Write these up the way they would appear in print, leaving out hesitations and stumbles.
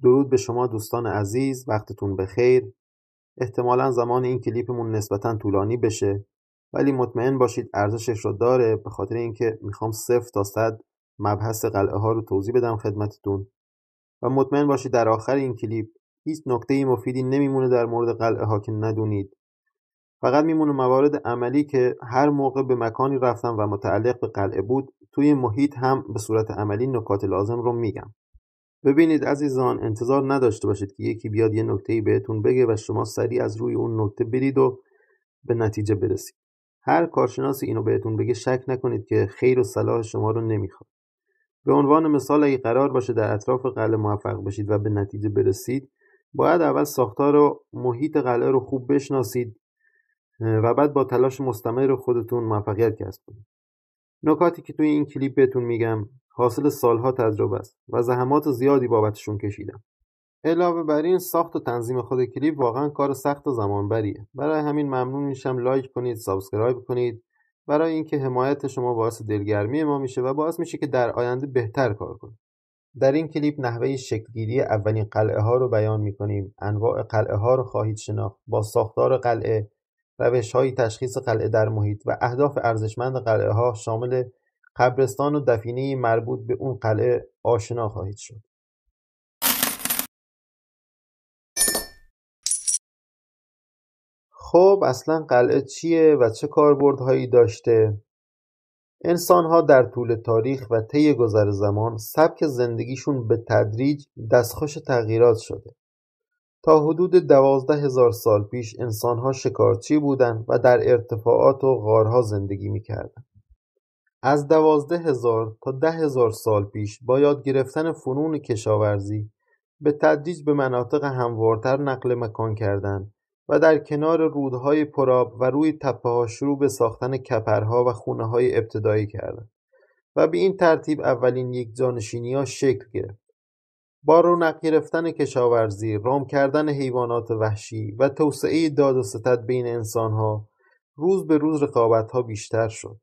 درود به شما دوستان عزیز، وقتتون بخیر. احتمالاً زمان این کلیپمون نسبتاً طولانی بشه، ولی مطمئن باشید ارزشش رو داره، به خاطر اینکه میخوام 0 تا 100 مبحث قلعه ها رو توضیح بدم خدمتتون و مطمئن باشید در آخر این کلیپ هیچ نکته مفیدی نمیمونه در مورد قلعه ها که ندونید. فقط میمونه موارد عملی که هر موقع به مکانی رفتم و متعلق به قلعه بود، توی محیط هم به صورت عملی نکات لازم رو میگم. ببینید عزیزان، انتظار نداشته باشید که یکی بیاد یه نکته‌ای بهتون بگه و شما سریع از روی اون نکته برید و به نتیجه برسید. هر کارشناسی اینو بهتون بگه شک نکنید که خیر و صلاح شما رو نمیخواد. به عنوان مثال اگه قرار باشه در اطراف قلعه موفق بشید و به نتیجه برسید، باید اول ساختار و محیط قلعه رو خوب بشناسید و بعد با تلاش مستمر خودتون موفقیت کسب کنید. نکاتی که توی این کلیپ بهتون میگم حاصل سالها تجربه است و زحمات زیادی بابتشون کشیدم. علاوه بر این، ساخت و تنظیم خود کلیپ واقعا کار سخت و زمانبریه. برای همین ممنون میشم لایک کنید، سابسکرایب کنید، برای اینکه حمایت شما باعث دلگرمی ما میشه و باعث میشه که در آینده بهتر کار کنیم. در این کلیپ نحوه شکلگیری اولین قلعه ها رو بیان میکنیم، انواع قلعه ها رو خواهید شناخت، با ساختار قلعه، روش های تشخیص قلعه در محیط و اهداف ارزشمند قلعه ها شامل قبرستان و دفینه مربوط به اون قلعه آشنا خواهید شد. خب اصلا قلعه چیه و چه کاربردهایی داشته؟ انسان‌ها در طول تاریخ و طی گذر زمان سبک زندگیشون به تدریج دستخوش تغییرات شده. تا حدود 12,000 سال پیش انسان‌ها شکارچی بودند و در ارتفاعات و غارها زندگی می‌کردند. از 12,000 تا 10,000 سال پیش با یاد گرفتن فنون کشاورزی به تدریج به مناطق هموارتر نقل مکان کردند و در کنار رودهای پرآب و روی تپه‌ها شروع به ساختن کپرها و خونه‌های ابتدایی کردند و به این ترتیب اولین یکجانشینی‌ها شکل گرفت. با رونق گرفتن کشاورزی، رام کردن حیوانات وحشی و توسعه داد و ستد بین انسان‌ها، روز به روز رقابت‌ها بیشتر شد.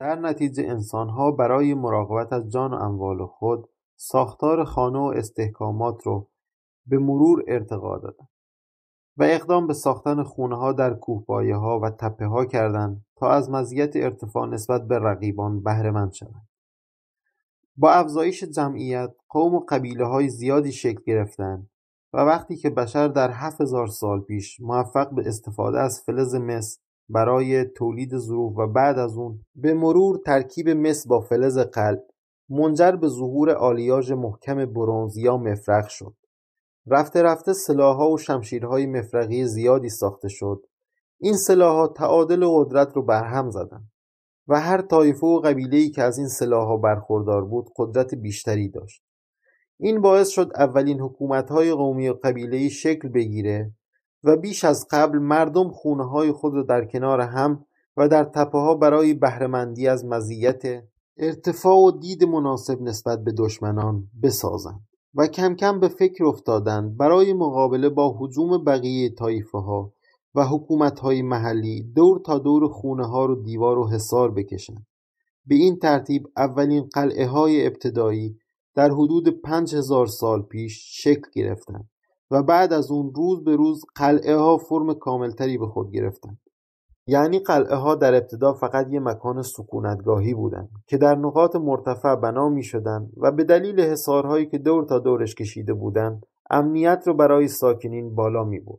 در نتیجه انسان‌ها برای مراقبت از جان و اموال خود ساختار خانه و استحکامات رو به مرور ارتقا دادند و اقدام به ساختن خونه‌ها در کوهپایه‌ها و تپه‌ها کردند تا از مزیت ارتفاع نسبت به رقیبان بهره‌مند شوند. با افزایش جمعیت، قوم و قبیله‌های زیادی شکل گرفتند و وقتی که بشر در 7000 سال پیش موفق به استفاده از فلز مس برای تولید ظروف و بعد از اون به مرور ترکیب مس با فلز قلب منجر به ظهور آلیاژ محکم برنز یا مفرق شد. رفته رفته سلاح‌ها و شمشیرهای مفرقی زیادی ساخته شد. این سلاح‌ها تعادل قدرت رو برهم زدند و هر طایفه و قبیله‌ای که از این سلاح‌ها برخوردار بود قدرت بیشتری داشت. این باعث شد اولین حکومت‌های قومی و قبیله‌ای شکل بگیره و بیش از قبل مردم خونه‌های خود را در کنار هم و در تپه‌ها برای بهره‌مندی از مزیت ارتفاع و دید مناسب نسبت به دشمنان بسازند و کم کم به فکر افتادند برای مقابله با هجوم بقیه طایفه‌ها و حکومت‌های محلی دور تا دور خونه‌ها رو دیوار و حصار بکشند. به این ترتیب اولین قلعه‌های ابتدایی در حدود 5000 سال پیش شکل گرفتند و بعد از اون روز به روز قلعه‌ها فرم کاملتری به خود گرفتند. یعنی قلعه‌ها در ابتدا فقط یه مکان سکونتگاهی بودند که در نقاط مرتفع بنا می‌شدند و به دلیل حصارهایی که دور تا دورش کشیده بودند امنیت رو برای ساکنین بالا می‌برد.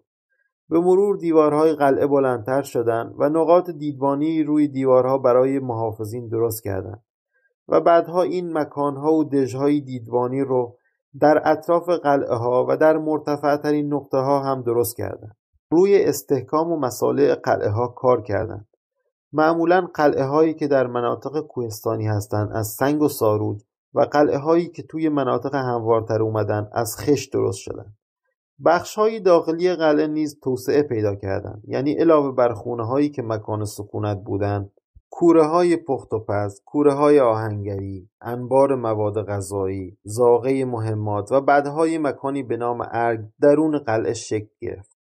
به مرور دیوارهای قلعه بلندتر شدند و نقاط دیدبانی روی دیوارها برای محافظین درست کردند و بعدها این مکانها و دژهای دیدبانی رو در اطراف قلعه‌ها و در مرتفع‌ترین نقطه‌ها هم درست کردند. روی استحکام و مصالح قلعه‌ها کار کردند. معمولاً قلعه‌هایی که در مناطق کوهستانی هستند از سنگ و ساروج و قلعه‌هایی که توی مناطق هموارتر اومدن از خشت درست شدند. بخش‌های داخلی قلعه نیز توسعه پیدا کردند، یعنی علاوه بر خونه‌هایی که مکان سکونت بودند، کوره‌های پخت و پز، کوره‌های آهنگری، انبار مواد غذایی، زاغه مهمات و بعدهای مکانی به نام ارگ درون قلعه شکل گرفت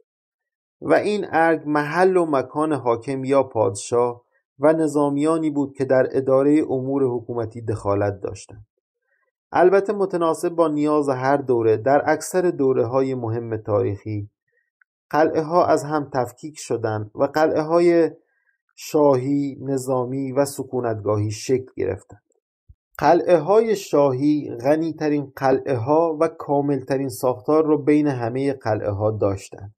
و این ارگ محل و مکان حاکم یا پادشاه و نظامیانی بود که در اداره امور حکومتی دخالت داشتند. البته متناسب با نیاز هر دوره در اکثر دوره‌های مهم تاریخی قلعه‌ها از هم تفکیک شدند و قلعه‌های شاهی، نظامی و سکونتگاهی شکل گرفتند. قلعه‌های شاهی غنی‌ترین قلعه‌ها و کامل‌ترین ساختار را بین همه قلعه‌ها داشتند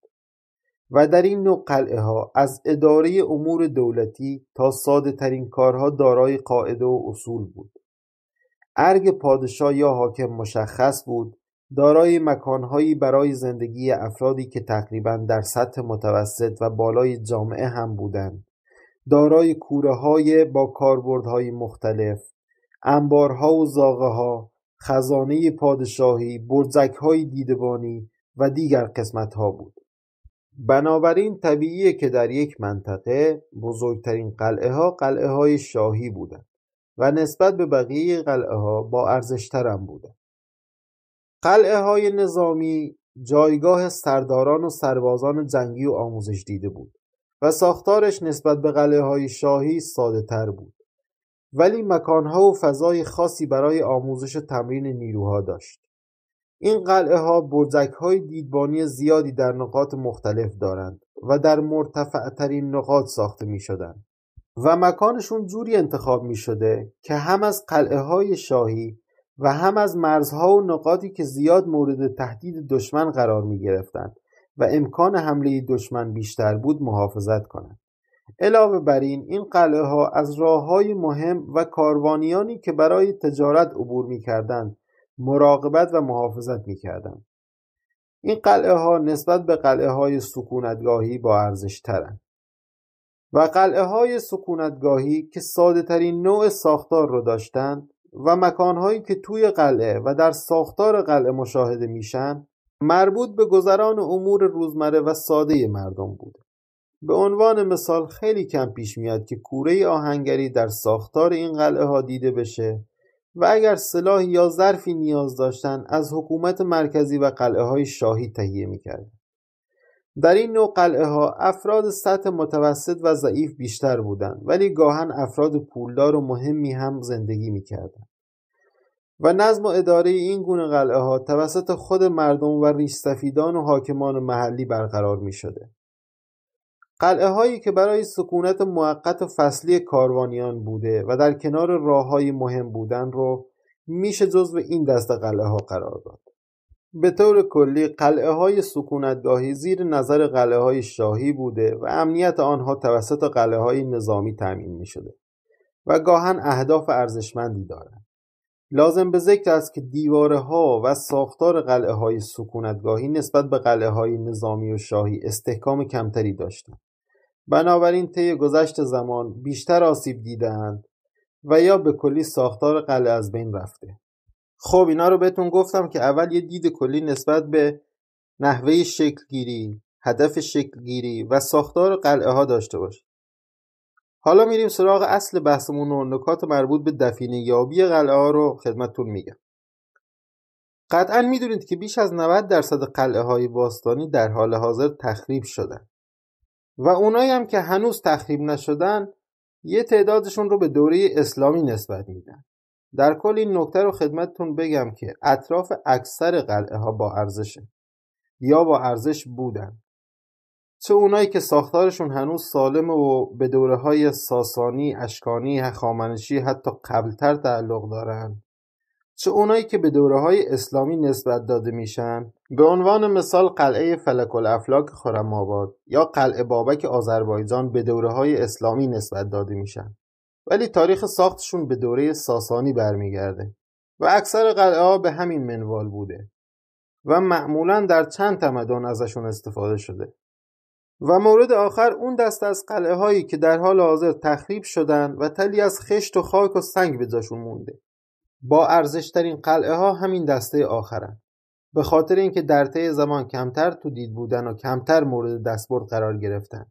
و در این نوع قلعه‌ها از اداره امور دولتی تا ساده‌ترین کارها دارای قاعده و اصول بود. ارگ پادشاه یا حاکم مشخص بود، دارای مکانهایی برای زندگی افرادی که تقریباً در سطح متوسط و بالای جامعه هم بودند، دارای کوره‌های با کاربردهای مختلف، انبارها و زاغه‌ها، خزانه پادشاهی، برجک‌های دیدبانی و دیگر قسمت‌ها بود. بنابراین طبیعیه که در یک منطقه بزرگترین قلعه‌های شاهی بودند و نسبت به بقیه قلعه‌ها با ارزش‌تر هم بودند. قلعه‌های نظامی جایگاه سرداران و سربازان جنگی و آموزش دیده بود و ساختارش نسبت به قلعه‌های شاهی ساده‌تر بود، ولی مکانها و فضای خاصی برای آموزش و تمرین نیروها داشت. این قلعه‌ها برجک‌های دیدبانی زیادی در نقاط مختلف دارند و در مرتفع‌ترین نقاط ساخته می‌شدند و مکانشون جوری انتخاب می‌شده که هم از قلعه‌های شاهی و هم از مرزها و نقاطی که زیاد مورد تهدید دشمن قرار می‌گرفتند و امکان حمله دشمن بیشتر بود محافظت کنند. علاوه بر این قلعه‌ها از راه‌های مهم و کاروانیانی که برای تجارت عبور می‌کردند مراقبت و محافظت می‌کردند. این قلعه‌ها نسبت به قلعه‌های سکونتگاهی با ارزش ترند و قلعه‌های سکونتگاهی که ساده‌ترین نوع ساختار را داشتند و مکانهایی که توی قلعه و در ساختار قلعه مشاهده میشن مربوط به گذران امور روزمره و ساده مردم بود. به عنوان مثال خیلی کم پیش میاد که کوره آهنگری در ساختار این قلعه‌ها دیده بشه و اگر سلاح یا ظرفی نیاز داشتن از حکومت مرکزی و قلعه‌های شاهی تهیه می‌کردند. در این نوع قلعه‌ها افراد سطح متوسط و ضعیف بیشتر بودند، ولی گاهن افراد پولدار و مهمی هم زندگی می‌کردند و نظم و اداره این گونه قلعه‌ها توسط خود مردم و ریش‌سفیدان و حاکمان محلی برقرار می‌شده. قلعه‌هایی که برای سکونت موقت و فصلی کاروانیان بوده و در کنار راه‌های مهم بودن رو میشه جزو این دست قلعه‌ها قرار داد. به طور کلی قلعه‌های سکونتگاهی زیر نظر قلعه‌های شاهی بوده و امنیت آنها توسط قلعه‌های نظامی تأمین می‌شده و گاهن اهداف ارزشمندی دارند. لازم به ذکر است که دیواره‌ها و ساختار قلعه‌های سکونتگاهی نسبت به قلعه‌های نظامی و شاهی استحکام کمتری داشتند. بنابراین طی گذشت زمان بیشتر آسیب دیدند و یا به کلی ساختار قلعه از بین رفته. خب اینا رو بهتون گفتم که اول یه دید کلی نسبت به نحوه شکلگیری، هدف شکلگیری و ساختار قلعه ها داشته باشید. حالا میریم سراغ اصل بحثمون و نکات مربوط به دفینه یابی قلعه ها رو خدمتتون میگم. قطعاً میدونید که بیش از 90% قلعه های باستانی در حال حاضر تخریب شدن و اونایی هم که هنوز تخریب نشدن یه تعدادشون رو به دوره اسلامی نسبت میدن. در کل این نکته رو خدمتتون بگم که اطراف اکثر قلعه ها با ارزشه یا با ارزش بودن، چه اونایی که ساختارشون هنوز سالمه و به دوره های ساسانی، اشکانی، هخامنشی حتی قبلتر تعلق دارن، چه اونایی که به دوره های اسلامی نسبت داده میشن. به عنوان مثال قلعه فلک الافلاک خرم‌آباد یا قلعه بابک آذربایجان به دوره های اسلامی نسبت داده میشن، ولی تاریخ ساختشون به دوره ساسانی برمیگرده و اکثر قلعه ها به همین منوال بوده و معمولاً در چند تمدن ازشون استفاده شده. و مورد آخر اون دست از قلعه هایی که در حال حاضر تخریب شدن و تلی از خشت و خاک و سنگ به جاشون مونده. با ارزشترین قلعه ها همین دسته آخرن، به خاطر اینکه در طی زمان کمتر تو دید بودن و کمتر مورد دستبرد قرار گرفتن.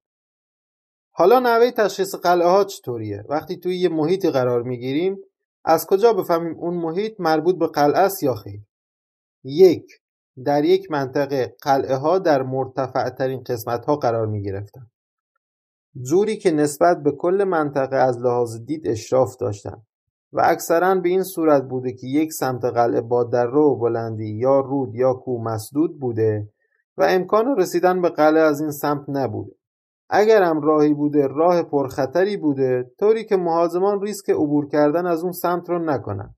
حالا نحوه تشخیص قلعه ها چطوریه؟ وقتی توی یه محیطی قرار میگیریم از کجا بفهمیم اون محیط مربوط به قلعه است یا خیر؟ در یک منطقه قلعه ها در مرتفع ترین قسمت ها قرار می گرفتن، جوری که نسبت به کل منطقه از لحاظ دید اشراف داشتن و اکثراً به این صورت بوده که یک سمت قلعه با دره و بلندی یا رود یا کوه مسدود بوده و امکان رسیدن به قلعه از این سمت نبوده. اگر هم راهی بوده، راه پرخطری بوده، طوری که مهاجمان ریسک عبور کردن از اون سمت رو نکنن.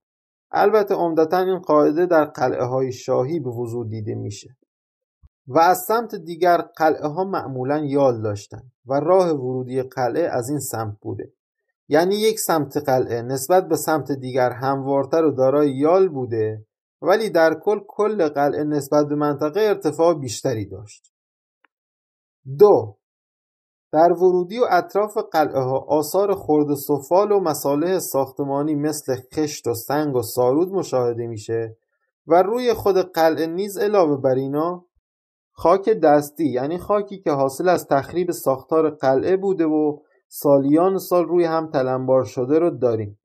البته عمدتاً این قاعده در قلعه های شاهی به وضوح دیده میشه. و از سمت دیگر قلعه ها معمولاً یال داشتن و راه ورودی قلعه از این سمت بوده. یعنی یک سمت قلعه نسبت به سمت دیگر هموارتر و دارای یال بوده، ولی در کل قلعه نسبت به منطقه ارتفاع بیشتری داشت. 2. در ورودی و اطراف قلعه ها آثار خرد سفال و مصالح ساختمانی مثل خشت و سنگ و سارود مشاهده میشه و روی خود قلعه نیز علاوه بر اینا خاک دستی، یعنی خاکی که حاصل از تخریب ساختار قلعه بوده و سالیان سال روی هم تلمبار شده رو داریم.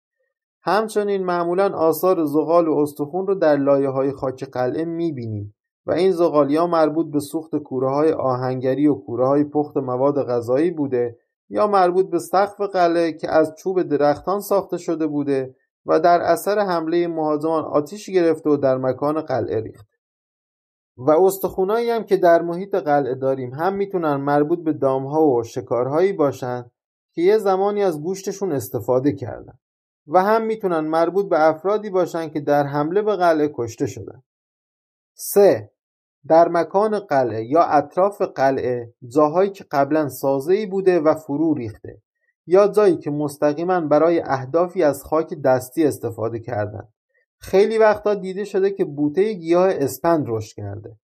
همچنین معمولاً آثار زغال و استخون رو در لایه‌های خاک قلعه می‌بینیم و این زغال یا مربوط به سوخت کوره‌های آهنگری و کوره‌های پخت مواد غذایی بوده یا مربوط به سقف قلعه که از چوب درختان ساخته شده بوده و در اثر حمله مهاجمان آتش گرفته و در مکان قلعه ریخت. و استخونایی هم که در محیط قلعه داریم هم میتونن مربوط به دامها و شکارهایی باشن که یه زمانی از گوشتشون استفاده کردن و هم میتونن مربوط به افرادی باشن که در حمله به قلعه کشته شدن. 3. در مکان قلعه یا اطراف قلعه جاهایی که قبلا سازه‌ای بوده و فرو ریخته یا جایی که مستقیما برای اهدافی از خاک دستی استفاده کردن. خیلی وقتا دیده شده که بوته گیاه اسپند رشد کرده،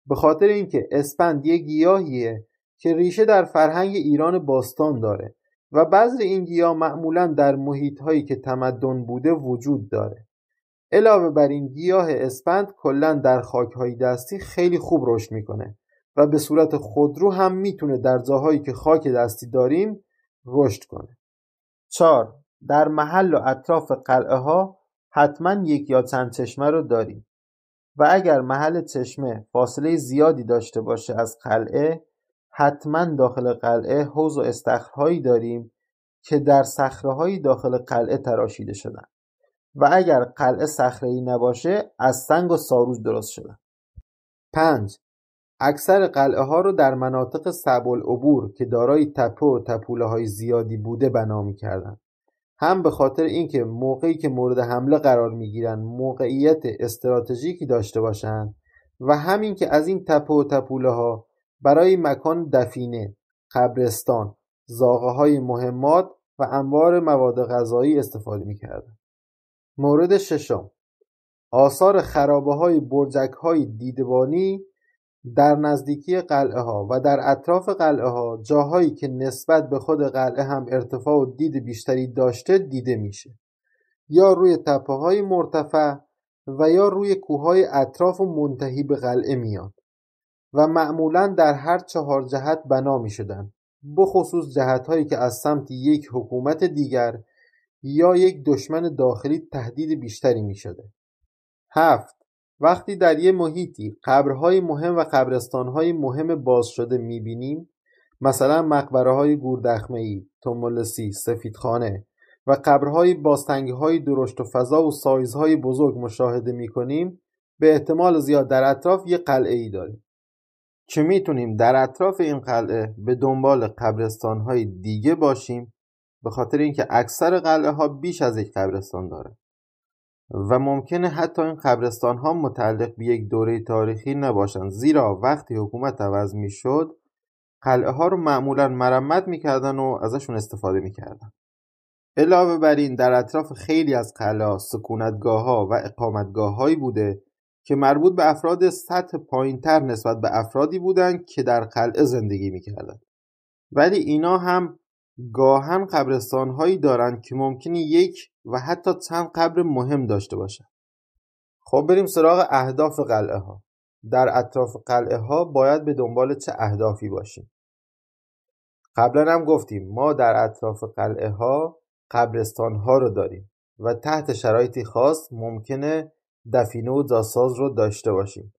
به خاطر اینکه اسپند یه گیاهیه که ریشه در فرهنگ ایران باستان داره و بذر این گیاه معمولاً در محیط‌هایی که تمدن بوده وجود داره. علاوه بر این گیاه اسپند کلاً در خاک‌های دستی خیلی خوب رشد میکنه و به صورت خودرو هم میتونه در جاهایی که خاک دستی داریم رشد کنه. 4. در محل و اطراف قلعه ها حتما یک یا چند چشمه رو داریم و اگر محل چشمه فاصله زیادی داشته باشه از قلعه، حتما داخل قلعه حوض و استخرهایی داریم که در صخره‌های داخل قلعه تراشیده شدن و اگر قلعه صخره‌ای نباشه از سنگ و ساروج درست شدن. 5. اکثر قلعه ها رو در مناطق صعب العبور که دارای تپه و تپوله های زیادی بوده بنا می‌کردن، هم به خاطر اینکه موقعی که مورد حمله قرار میگیرن موقعیت استراتژیکی داشته باشن و همین که از این تپه و تپوله ها برای مکان دفینه، قبرستان، زاغه های مهمات و انبار مواد غذایی استفاده میکردن. مورد 6. آثار خرابه های برجک های دیدبانی در نزدیکی قلعه ها و در اطراف قلعه ها، جاهایی که نسبت به خود قلعه هم ارتفاع و دید بیشتری داشته دیده میشه، یا روی تپه های مرتفع و یا روی کوه های اطراف و منتهی به قلعه میاد و معمولاً در هر 4 جهت بنا میشدن، بخصوص جهت هایی که از سمت یک حکومت دیگر یا یک دشمن داخلی تهدید بیشتری میشده. 7. وقتی در یه محیطی قبرهای مهم و قبرستانهای مهم باز شده میبینیم، مثلا مقبره‌های گوردخمه‌ای، تمولسی، سفیدخانه و قبرهای بازتنگی‌های درشت و فضا و سایزهای بزرگ مشاهده میکنیم، به احتمال زیاد در اطراف یه قلعه‌ای داریم که میتونیم در اطراف این قلعه به دنبال قبرستانهای دیگه باشیم، به خاطر اینکه اکثر قلعه‌ها بیش از یک قبرستان داره و ممکنه حتی این قبرستان ها متعلق به یک دوره تاریخی نباشن، زیرا وقتی حکومت عوض می شد قلعه ها رو معمولا مرمت می کردن و ازشون استفاده می کردن. علاوه بر این در اطراف خیلی از قلعه ها سکونتگاه ها و اقامتگاه هایی بوده که مربوط به افراد سطح پایین تر نسبت به افرادی بودن که در قلعه زندگی می کردن، ولی اینا هم گاهن قبرستان هایی دارن که ممکنه یک و حتی چند قبر مهم داشته باشن. خب بریم سراغ اهداف قلعه ها. در اطراف قلعه ها باید به دنبال چه اهدافی باشیم؟ قبلا هم گفتیم ما در اطراف قلعه ها قبرستان ها رو داریم و تحت شرایطی خاص ممکنه دفینه و جاساز رو داشته باشیم.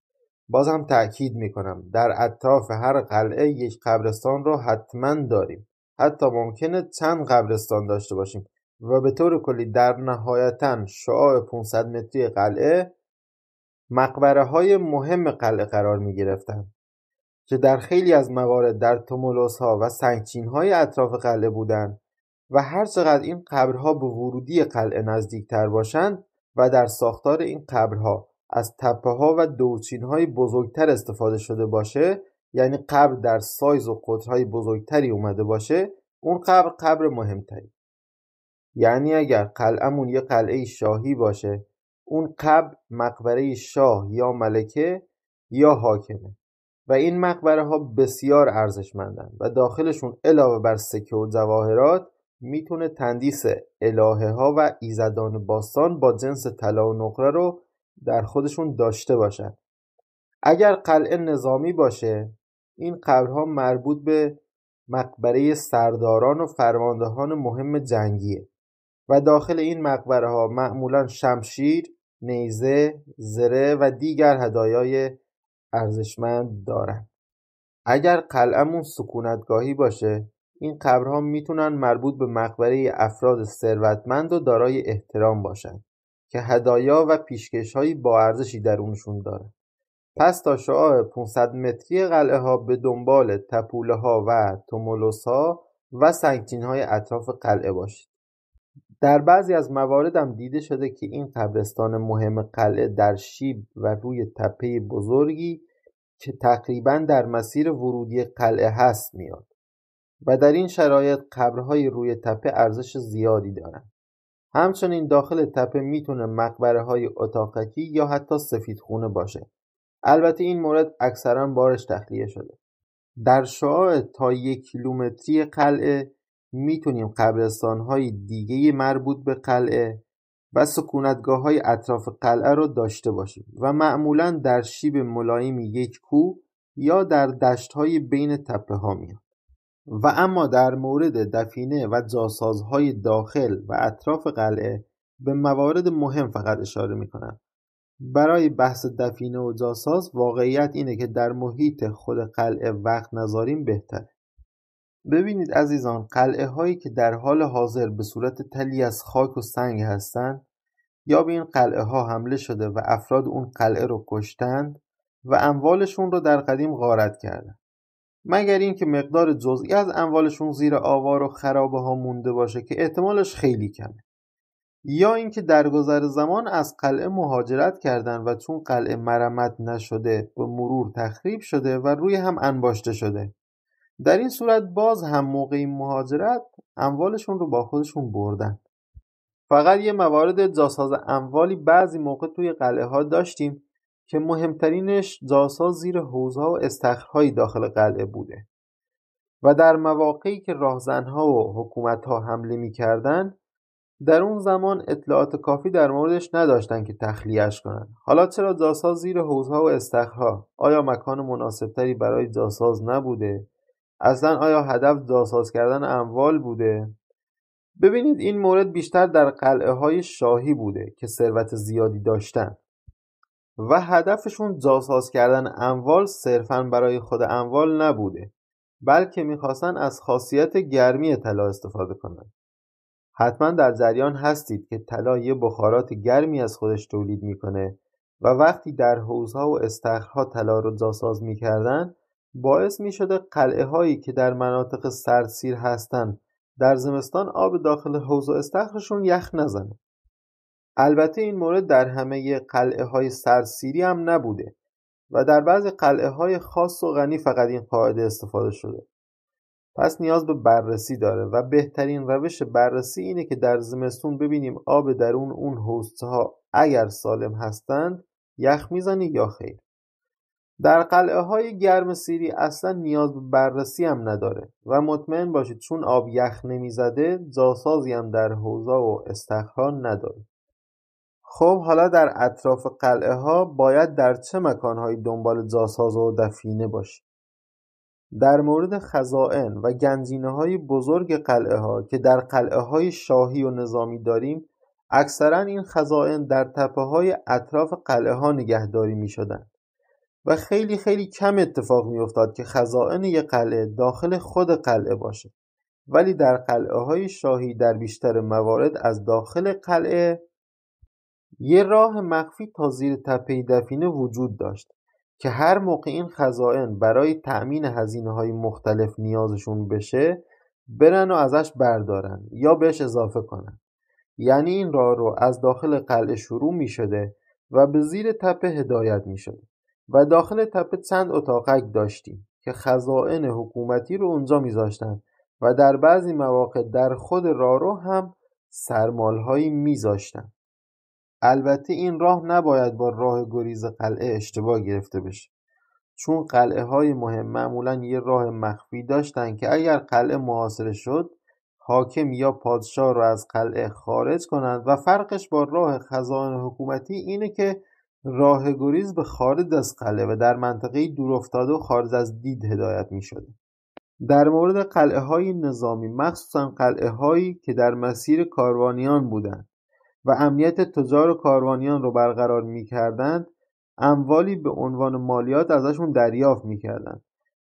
بازم تأکید میکنم در اطراف هر قلعه یک قبرستان رو حتما داریم، حتی ممکنه چند قبرستان داشته باشیم و به طور کلی در نهایتاً شعاع 500 متری قلعه مقبره های مهم قلعه قرار می گرفتند که در خیلی از موارد در تومولوس ها و سنگچین های اطراف قلعه بودند و هر چقدر این قبرها به ورودی قلعه نزدیکتر باشند و در ساختار این قبرها از تپه ها و دورچین های بزرگتر استفاده شده باشه، یعنی قبر در سایز و قطرهای بزرگتری اومده باشه، اون قبر مهمتری. یعنی اگر قلعه‌مون یه قلعه شاهی باشه، اون قبر مقبره شاه یا ملکه یا حاکمه و این مقبره ها بسیار ارزشمندن و داخلشون علاوه بر سکه و جواهرات میتونه تندیس الهه ها و ایزدان باستان با جنس طلا و نقره رو در خودشون داشته باشن. اگر قلعه نظامی باشه، این قبرها مربوط به مقبره سرداران و فرماندهان مهم جنگیه و داخل این مقبره ها معمولا شمشیر، نیزه، زره و دیگر هدایای ارزشمند دارن. اگر قلعه‌مون سکونتگاهی باشه، این قبرها میتونن مربوط به مقبره افراد ثروتمند و دارای احترام باشن که هدایا و پیشکش‌های با ارزشی درونشون دارن. پس تا شعاع 500 متری قلعه ها به دنبال تپوله ها و تومولوس ها و سنگچین های اطراف قلعه باشید. در بعضی از موارد هم دیده شده که این قبرستان مهم قلعه در شیب و روی تپه بزرگی که تقریباً در مسیر ورودی قلعه هست میاد و در این شرایط قبرهای روی تپه ارزش زیادی دارن. همچنین داخل تپه میتونه مقبره های اتاقکی یا حتی سفیدخونه باشه. البته این مورد اکثراً بارش تخلیه شده. در شعاع تا 1 کیلومتری قلعه میتونیم قبرستان‌های دیگه مربوط به قلعه و سکونتگاه‌های اطراف قلعه رو داشته باشیم و معمولاً در شیب ملایم یک کوه یا در دشت‌های بین تپه‌ها میاد. و اما در مورد دفینه و جاسازهای داخل و اطراف قلعه به موارد مهم فقط اشاره میکنم. برای بحث دفینه و جاساز واقعیت اینه که در محیط خود قلعه وقت نذاریم بهتره. ببینید عزیزان، قلعه هایی که در حال حاضر به صورت تلی از خاک و سنگ هستند یا به این قلعه ها حمله شده و افراد اون قلعه رو کشتند و اموالشون رو در قدیم غارت کردند، مگر اینکه مقدار جزئی از اموالشون زیر آوار و خرابه ها مونده باشه که احتمالش خیلی کمه، یا اینکه در گذر زمان از قلعه مهاجرت کردن و چون قلعه مرمت نشده به مرور تخریب شده و روی هم انباشته شده. در این صورت باز هم موقع مهاجرت اموالشون رو با خودشون بردن. فقط یه موارد جاساز اموالی بعضی موقع توی قلعه ها داشتیم که مهمترینش جاساز زیر حوضها و استخرهای داخل قلعه بوده و در مواقعی که راهزنها و حکومتها حمله می کردن در اون زمان اطلاعات کافی در موردش نداشتن که تخلیه‌اش کنن. حالا چرا جاساز زیر حوضها و استخرها؟ آیا مکان مناسبتری برای جاساز نبوده؟ اصلا آیا هدف جاساز کردن اموال بوده؟ ببینید این مورد بیشتر در قلعه های شاهی بوده که ثروت زیادی داشتن و هدفشون جاساز کردن اموال صرفاً برای خود اموال نبوده، بلکه میخواستن از خاصیت گرمی طلا استفاده کنن. حتما در جریان هستید که طلا یه بخارات گرمی از خودش تولید میکنه و وقتی در حوضها و استخرها طلا رو جاساز میکردن باعث میشده قلعه هایی که در مناطق سردسیر هستن در زمستان آب داخل حوض و استخرشون یخ نزنه. البته این مورد در همه قلعه های سردسیری هم نبوده و در بعضی قلعه های خاص و غنی فقط این قاعده استفاده شده. پس نیاز به بررسی داره و بهترین روش بررسی اینه که در زمستون ببینیم آب درون اون حوضها اگر سالم هستند یخ میزنه یا خیر. در قلعه های گرم سیری اصلا نیاز به بررسی هم نداره و مطمئن باشید چون آب یخ نمیزده جاسازی هم در حوضا و استخرها نداره. خب حالا در اطراف قلعه ها باید در چه مکانهایی دنبال جاساز و دفینه باشیم؟ در مورد خزائن و گنجینه های بزرگ قلعه ها که در قلعه های شاهی و نظامی داریم، اکثرا این خزائن در تپه های اطراف قلعه ها نگهداری می شدن و خیلی کم اتفاق می افتاد که خزائن یک قلعه داخل خود قلعه باشه. ولی در قلعه‌های شاهی در بیشتر موارد از داخل قلعه یه راه مخفی تا زیر تپه دفینه وجود داشت که هر موقع این خزائن برای تأمین هزینه‌های مختلف نیازشون بشه برن و ازش بردارن یا بهش اضافه کنن. یعنی این راه رو از داخل قلعه شروع می شده و به زیر تپه هدایت می شده و داخل تپه چند اتاقک داشتیم که خزائن حکومتی رو اونجا می زاشتن و در بعضی مواقع در خود راهرو هم سرمالهایی می زاشتن. البته این راه نباید با راه گریز قلعه اشتباه گرفته بشه، چون قلعه های مهم معمولا یه راه مخفی داشتن که اگر قلعه محاصره شد حاکم یا پادشاه رو از قلعه خارج کنند و فرقش با راه خزائن حکومتی اینه که راه گریز به خارج از قلعه و در منطقه دورافتاده و خارج از دید هدایت می شده. در مورد قلعه های نظامی، مخصوصا قلعه هایی که در مسیر کاروانیان بودند و امنیت تجار و کاروانیان رو برقرار می کردند، اموالی به عنوان مالیات ازشون دریافت می کردند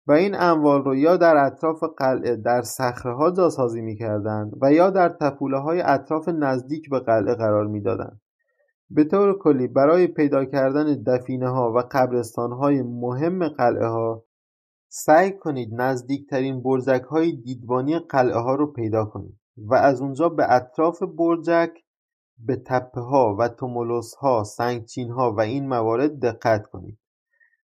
و این اموال رو یا در اطراف قلعه در صخره‌ها جاسازی می کردند و یا در تپوله‌های اطراف نزدیک به قلعه قرار می دادند. به طور کلی برای پیدا کردن دفینه‌ها و قبرستان‌های مهم قلعه‌ها سعی کنید نزدیکترین برجک‌های دیدبانی قلعه‌ها رو پیدا کنید و از اونجا به اطراف برجک به تپه‌ها و تومولوس‌ها، سنگچین‌ها و این موارد دقت کنید،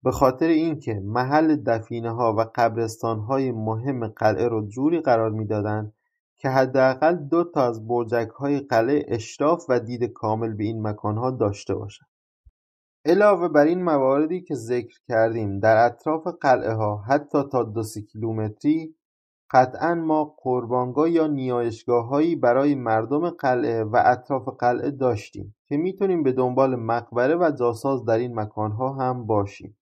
به خاطر اینکه محل دفینه‌ها و قبرستان‌های مهم قلعه رو جوری قرار می‌دادند که حداقل 2 تا از برجک‌های قلعه اشراف و دید کامل به این مکان‌ها داشته باشند. علاوه بر این مواردی که ذکر کردیم، در اطراف قلعه‌ها حتی تا 2-3 کیلومتری قطعاً ما قربانگاه یا نیایشگاه‌هایی برای مردم قلعه و اطراف قلعه داشتیم که میتونیم به دنبال مقبره و جاساز در این مکان‌ها هم باشیم.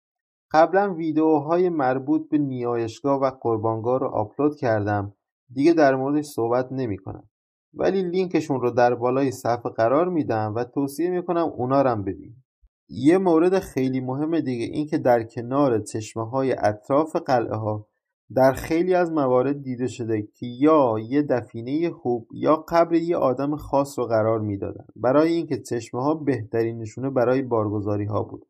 قبلا ویدیوهای مربوط به نیایشگاه و قربانگاه رو آپلود کردم، دیگه در موردش صحبت نمی کنم، ولی لینکشون رو در بالای صفحه قرار میدم و توصیه میکنم اونا رو هم ببینید. یه مورد خیلی مهم دیگه این که در کنار چشمه‌های اطراف قلعه‌ها در خیلی از موارد دیده شده که یا یه دفینه خوب یا قبر یه آدم خاص رو قرار میدادن برای اینکه چشمه‌ها بهترین نشونه برای بارگذاری‌ها بود.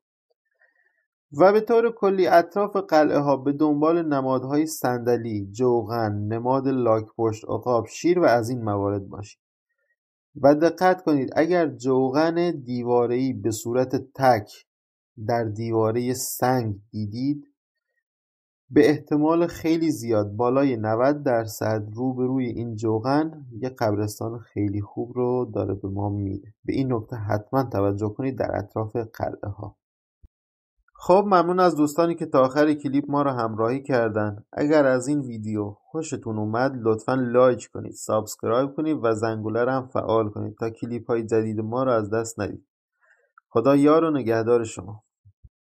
و به طور کلی اطراف قلعه‌ها به دنبال نمادهای صندلی، جوغن، نماد لاک‌پشت، عقاب، شیر و از این موارد باشید. و دقت کنید اگر جوغن دیواره‌ای به صورت تک در دیواره سنگ دیدید، به احتمال خیلی زیاد بالای 90% روبروی این جوغن یه قبرستان خیلی خوب رو داره به ما میده. به این نکته حتما توجه کنید در اطراف قلعه‌ها. خب ممنون از دوستانی که تا آخر کلیپ ما رو همراهی کردن. اگر از این ویدیو خوشتون اومد لطفاً لایک کنید، سابسکرایب کنید و زنگوله رو هم فعال کنید تا کلیپ های جدید ما رو از دست ندید. خدا یار و نگهدار شما.